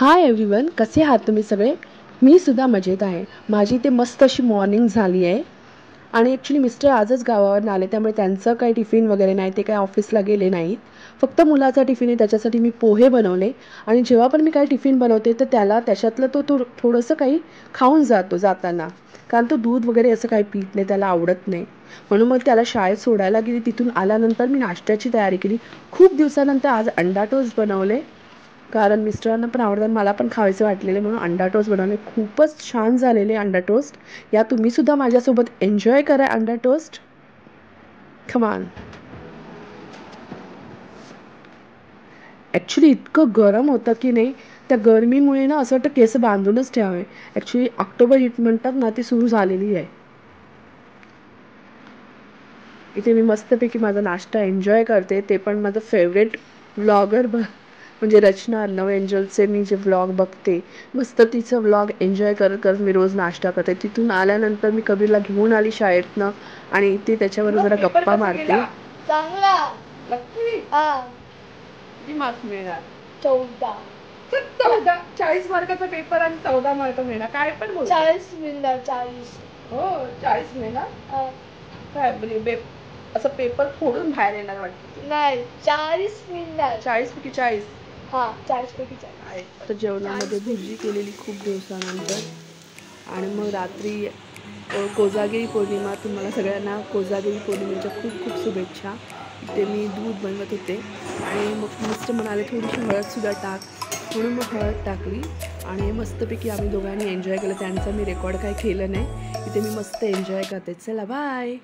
Hi everyone, कसे आहात तुम्ही सगळे? मी सुद्धा मजेत आहे. माझी ते मस्त अशी मॉर्निंग झाली आहे आणि ॲक्च्युली मिस्टर आजच गावावरून आले, त्यामुळे त्यांचं काही टिफिन वगैरे नाही, ते काही ऑफिसला गेले नाहीत. फक्त मुलाचा टिफिन आहे, त्याच्यासाठी मी पोहे बनवले. आणि जेव्हा पण मी काही टिफिन बनवते तर त्याला त्याच्यातलं तो थोडंसं काही खाऊन जातो जाताना, कारण तो दूध वगैरे असं काही पीत नाही, त्याला आवडत नाही. म्हणून मग त्याला शाळेत सोडायला गेली. तिथून आल्यानंतर मी नाश्त्याची तयारी केली. खूप दिवसानंतर आज अंडा टोस्ट बनवले, कारण मिस्टरांना पण आवडतात, मला पण खायचं वाटलेलं, म्हणून अंडा टोस्ट बनवले. खूपच छान झालेले अंडा टोस्ट. या तुम्ही सुद्धा माझ्यासोबत एन्जॉय करा अंडा टोस्ट. कमान. ॲक्च्युली इतकं गरम होतं की नाही, त्या गरमीमुळे ना असं वाटतं केस बांधूनच ठेवावे. ॲक्च्युली ऑक्टोबर हीट म्हणतात ना, ती सुरू झालेली आहे. इथे मी मस्तपैकी माझा नाश्ता एन्जॉय करते, ते पण माझं फेवरेट व्लॉगर म्हणजे रचना अर्णव एंजलचे मी जे व्लॉग बघते, मस्त तिचं व्लॉग एन्जॉय करत करत मी रोज नाश्ता करते. तिथून आल्यानंतर मी कबीरला घेऊन आली शाळेतनं आणि ते त्याच्यावर जरा गप्पा मारते. चांगला नक्की किती मार्क्स मिळणार? 14. 40 मार्काचा पेपर आणि 14 मार्क मिळणार? काय पण बोल. 40 मिळणार. 40. हो, 40 मिळणार. काय म्हणजे असं पेपर फोडून बाहेर येणार वाटतं? नाही, 40 मिळणार. 40 पैकी 40. हा, 40 पैकी 40. तर जेवणामध्ये भुर्जी केलेली खूप दिवसानंतर. आणि मग रात्री कोजागिरी पौर्णिमा. तुम्हाला सगळ्यांना कोजागिरी पौर्णिमेच्या खूप खूप शुभेच्छा. ते मी दूध बनवत होते आणि मग मिस्टर म्हणाले थोडीशी हळदसुद्धा टाक, म्हणून मग हळद टाकली आणि मस्तपैकी आम्ही दोघांनी एन्जॉय केलं. त्यांचं मी रेकॉर्ड काही केलं नाही, इथे मी मस्त एन्जॉय करते. चला बाय.